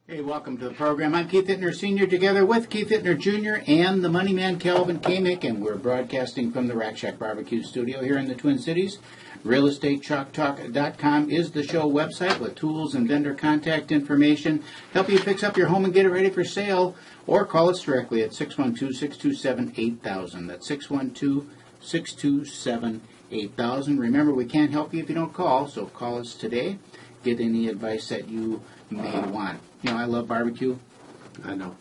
Hey, welcome to the program. I'm Keith Hittner Sr. together with Keith Hittner Jr. and the money man Kelvin Kaemingk, and we're broadcasting from the Rack Shack Barbecue studio here in the Twin Cities. RealEstateChalkTalk.com is the show website with tools and vendor contact information. Help you fix up your home and get it ready for sale, or call us directly at 612-627-8000. That's 612-627-8000. Remember, we can't help you if you don't call, so call us today. Get any advice that you may want. You know, I love barbecue. I know.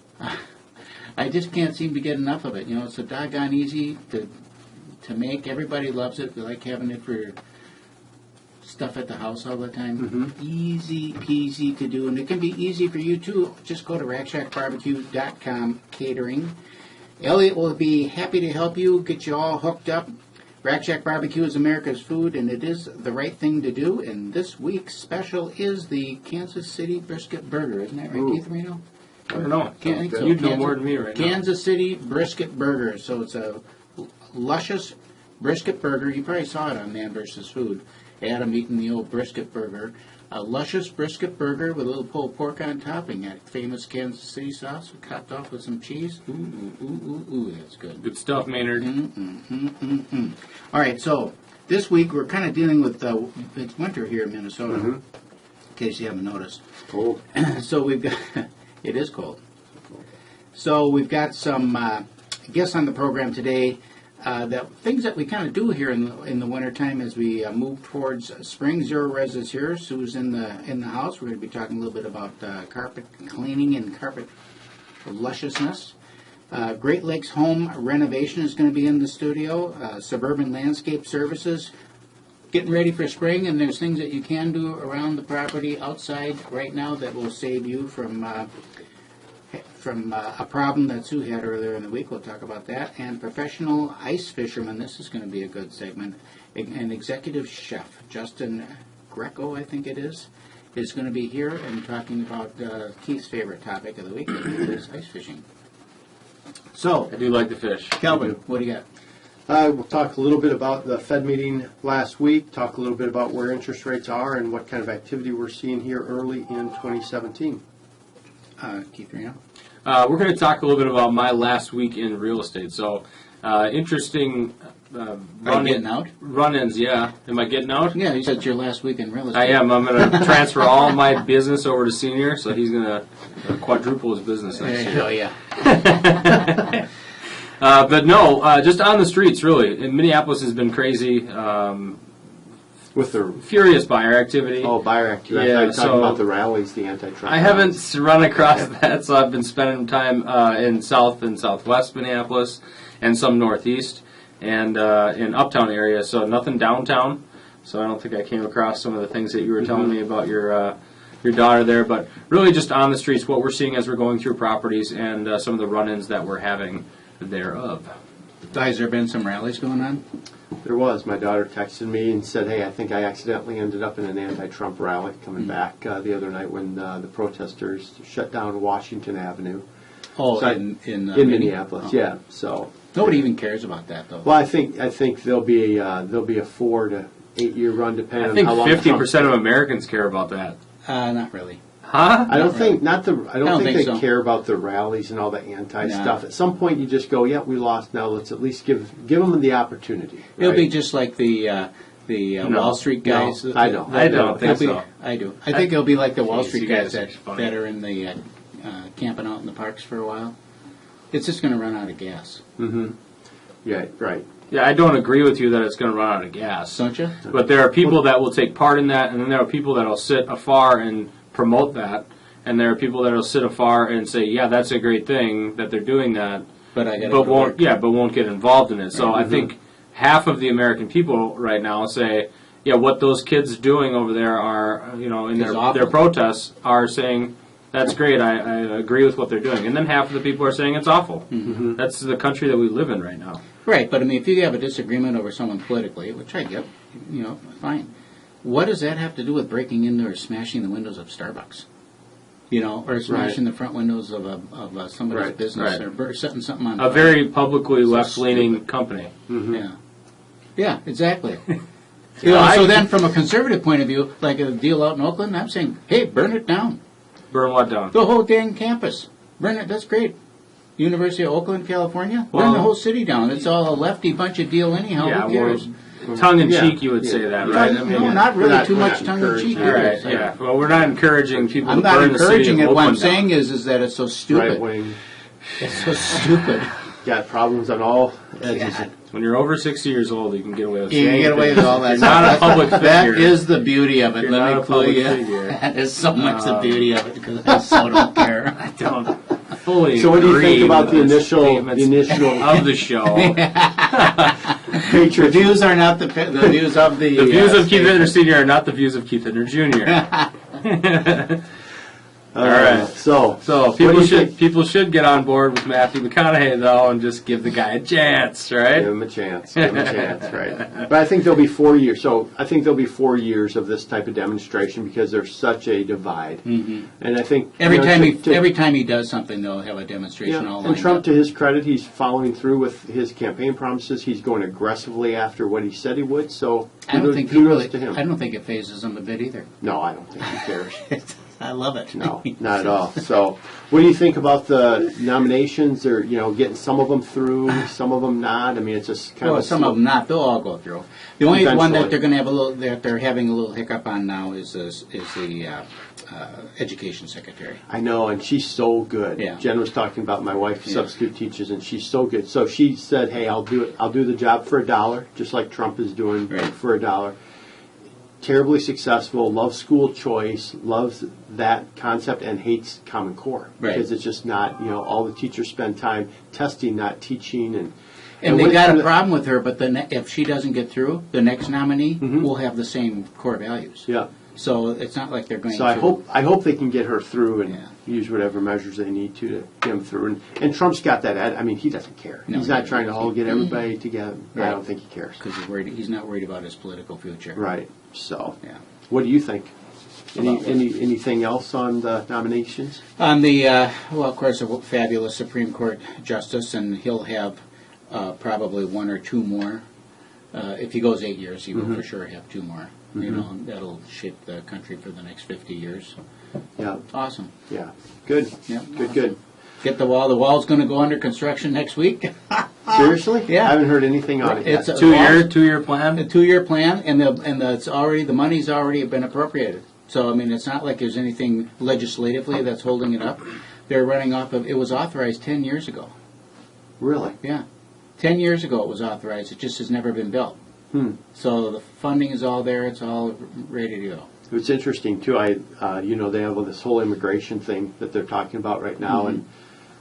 I just can't seem to get enough of it. You know, it's so doggone easy to make. Everybody loves it. We like having it for stuff at the house all the time. Mm-hmm. Easy peasy to do, and it can be easy for you too. Just go to RackShackBarbecue.com catering. Elliot will be happy to help you, get you all hooked up. Rack Shack Barbecue is America's food, and it is the right thing to do. And this week's special is the Kansas City Brisket Burger. Isn't that right, Ooh. Keith Reno? I don't know. So. You'd know more than me right now. Kansas City Brisket Burger. So it's a luscious brisket burger. You probably saw it on Man vs. Food. Adam eating the old brisket burger. A luscious brisket burger with a little pulled pork on top and that famous Kansas City sauce topped off with some cheese. Ooh, ooh, ooh, ooh, ooh, that's good. Good stuff, Maynard. All right, so this week we're kind of dealing with, it's winter here in Minnesota, in case you haven't noticed. Cold. So we've got, it is cold. So we've got some guests on the program today. That things that we kind of do here in the wintertime as we move towards spring. Zero Res is here. Sue's in the house. We're going to be talking a little bit about carpet cleaning and carpet lusciousness. Great Lakes Home Renovation is going to be in the studio. Suburban Landscape Services, getting ready for spring, and there's things that you can do around the property outside right now that will save you from a problem that Sue had earlier in the week. We'll talk about that. And professional ice fisherman, this is going to be a good segment. An executive chef, Justin Greco, I think it is going to be here and talking about Keith's favorite topic of the week, which is ice fishing. So, I do like the fish. Kelvin, what do you got? We'll talk a little bit about the Fed meeting last week, talk a little bit about where interest rates are and what kind of activity we're seeing here early in 2017. Keith Reno? We're going to talk a little bit about my last week in real estate. So, interesting run-ins, yeah. Am I getting out? Yeah, you said your last week in real estate. I am. I'm going to transfer all my business over to Senior, so he's going to quadruple his business next year. Oh, yeah. But no, just on the streets, really. And Minneapolis has been crazy. With the Furious buyer activity. Oh, buyer activity. Yeah, I thought you were talking about the rallies, the anti-Trump I haven't run across that, so I've been spending time in South and Southwest Minneapolis and some Northeast and in Uptown area, so nothing downtown. So I don't think I came across some of the things that you were telling me about your daughter there, but really just on the streets, what we're seeing as we're going through properties and some of the run-ins that we're having thereof. Has there been some rallies going on? There was. My daughter texted me and said, hey, I think I accidentally ended up in an anti-Trump rally coming back the other night when the protesters shut down Washington Avenue. Oh, So in Minneapolis, oh. yeah. So Nobody even cares about that, though. well, I think there'll be a 4 to 8 year run depending I think on how long 50% of Americans care about that. Not really. Huh? I don't think they so. care about the rallies and all the anti stuff. At some point, you just go, "Yeah, we lost. Now let's at least give them the opportunity." Right? It'll be just like the Wall Street guys. No, I don't. I don't think so. I do. I think it'll be like the Wall Jeez, Street you guys guys are that funny. are in the camping out in the parks for a while. It's just going to run out of gas, Mm-hmm. Yeah, right. Yeah, I don't agree with you that it's going to run out of gas. don't you? But there are people that will take part in that, and then there are people that will sit afar and promote that, and there are people that will sit afar and say, "Yeah, that's a great thing that they're doing that," But I got but won't get involved in it. So I think half of the American people right now say, "Yeah, what those kids doing over there are, in their protests are saying." That's great. I agree with what they're doing. And then half of the people are saying it's awful. Mm-hmm. That's the country that we live in right now. Right, but I mean, if you have a disagreement over someone politically, which I get, fine. What does that have to do with breaking into or smashing the windows of Starbucks? Or smashing the front windows of somebody's business, or setting something on fire? A very publicly left-leaning company. Mm-hmm. Yeah, exactly. So then, from a conservative point of view, like a deal out in Oakland, I'm saying, hey, burn it down. Burn what down? The whole dang campus. Burn it. That's great. University of Oakland, California. Burn Well, the whole city down. It's all a lefty bunch of deal anyhow. Yeah, Who cares? tongue in cheek, Yeah, you would yeah. say that, right? No, not really too we're much not tongue in cheek. encouraging Right, either. yeah. Well, we're not encouraging people I'm to not burn the city encouraging of it. What I'm Oakland down. saying is that it's so Right stupid. wing. It's so stupid. Got problems on all edges. God. When you're over 60 years old, you can get away with You can saying get away with things. all that. You're not a public figure. That is the beauty of it. You're Let not me a clue public you. figure. That is so much the beauty of it because I so don't care. I don't fully So what do you think agree about the with initial statements of the show? The Patriot? views are not the views of the. The views of Keith station. Hittner Sr. are not the views of Keith Hittner Jr. All right. So So people should get on board with Matthew McConaughey though, and just give the guy a chance, right? Give him a chance. Give him a chance, right? But I think there'll be 4 years. So I think there'll be 4 years of this type of demonstration because there's such a divide. Mm-hmm. And I think Every to- every time he does something, they'll have a demonstration yeah, all and lined Trump, up. to his credit, he's following through with his campaign promises. He's going aggressively after what he said he would. So I don't think he kudos really. to him. I don't think it phases him a bit either. No, I don't think he cares. I love it. No, not at all. So, what do you think about the nominations? Or getting some of them through, some of them not. I mean, it's just kind Well, of some of them not. They'll all go through. The only one Eventually. that they're going to have that they're having a little hiccup on now is the education secretary. I know, and she's so good. Yeah. Jen was talking about my wife Yeah. substitute teaches, and she's so good. So she said, "Hey, I'll do it. I'll do the job for $1, just like Trump is doing Right. for $1." Terribly successful, loves school choice, loves that concept, and hates Common Core Right. because it's just not. All the teachers spend time testing, not teaching, And they when- got a problem with her, but if she doesn't get through, the next nominee Mm-hmm. will have the same core values. Yeah. So it's not like they're going So to. I hope they can get her through and Yeah. use whatever measures they need to get him through. And Trump's got that. I mean, he doesn't care. No, He's he not doesn't. trying to all get everybody together. Right. I don't think he cares. Because he's not worried about his political future. Right. So, Yeah. what do you think? About what? Anything else on the nominations? On the well, of course, a fabulous Supreme Court justice, and he'll have probably one or two more. If he goes 8 years, he will for sure have two more. You know, that'll shape the country for the next 50 years. Yeah. Awesome. Yeah. Good. Yeah, Good. awesome. Good. Get the wall. The wall's going to go under construction next week. Seriously? Yeah. I haven't heard anything on it It's yet. a- Two-year plan. A 2-year plan, and the money's already been appropriated. So I mean, it's not like there's anything legislatively that's holding it up. They're running off of. It was authorized 10 years ago. Really? Yeah, 10 years ago it was authorized. It just has never been built. So the funding is all there. It's all ready to go. It's interesting too. They have this whole immigration thing that they're talking about right now, and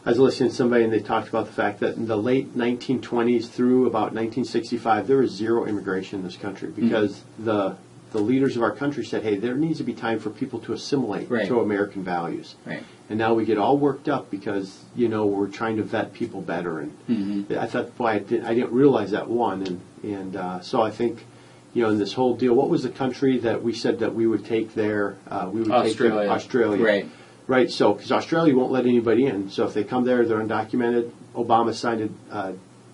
I was listening to somebody and they talked about the fact that in the late 1920s through about 1965, there was zero immigration in this country because the leaders of our country said, "Hey, there needs to be time for people to assimilate Right. to American values." Right. And now we get all worked up because we're trying to vet people better, and I thought, boy, I didn't realize that one, and so I think. In this whole deal, what was the country that we said that we would take there? We would Australia. take Australia. Right. Right, so, because Australia won't let anybody in. So if they come there, they're undocumented. Obama signed a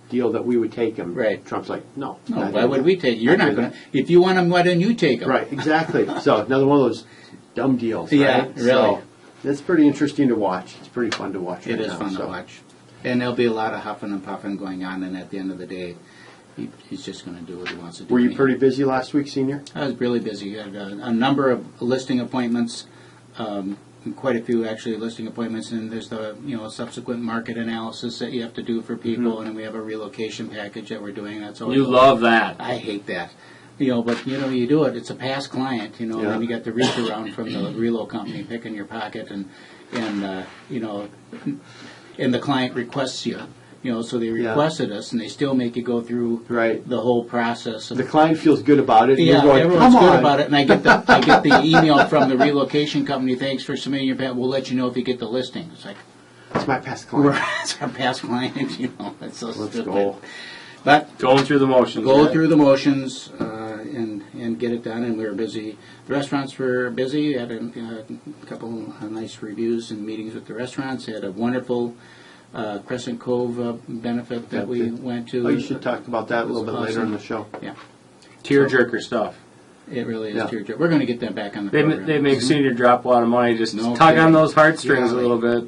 deal that we would take them. Right. Trump's like, no. No, not why doing would that. we take? You're not doing going to. If you want them, why don't you take them? Right, exactly. So another one of those dumb deals, Yeah, right? really. So it's pretty interesting to watch. It's pretty fun to watch It right is now, fun so. to watch, and there'll be a lot of huffing and puffing going on. And at the end of the day, he's just going to do what he wants to do. Were you anyhow. pretty busy last week, Senior? I was really busy. I had a number of listing appointments, quite a few actually listing appointments, and there's the subsequent market analysis that you have to do for people, and then we have a relocation package that we're doing. That's always You love that. I hate that. But you do it. It's a past client, and Yeah. then you got the reach around from the relo company picking your pocket, and the client requests you. So they requested us, and they still make you go through Right. the whole process. Of The client feels good about it. And yeah, you're going, everyone's come good on. about it, and I get the email from the relocation company. Thanks for submitting your pet. We'll let you know if you get the listing. It's like It's my past client. it's our past client. It's so Let's stupid. go. But Going through the motions. go right? through the motions and get it done. And we were busy. The restaurants were busy. Had a couple of nice reviews and meetings with the restaurants. Had a wonderful Crescent Cove benefit that we went to. Oh, you should talk about that a little bit later in the show. Yeah. Tearjerker stuff. It really is Yeah. tearjerker. We're going to get them back on the They program. make senior drop a lot of money. Just No tug kidding. on those heartstrings a little bit.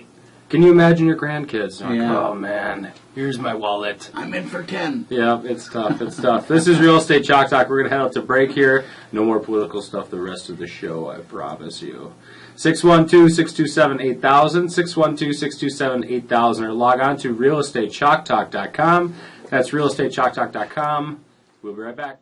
Can you imagine your grandkids? Like, Yeah. oh man, here's my wallet. I'm in for 10. Yeah, it's tough. It's tough. This is Real Estate Chalk Talk. We're going to head out to break here. No more political stuff the rest of the show, I promise you. 612-627-8000, 612-627-8000, or log on to realestatechalktalk.com. That's realestatechalktalk.com. We'll be right back.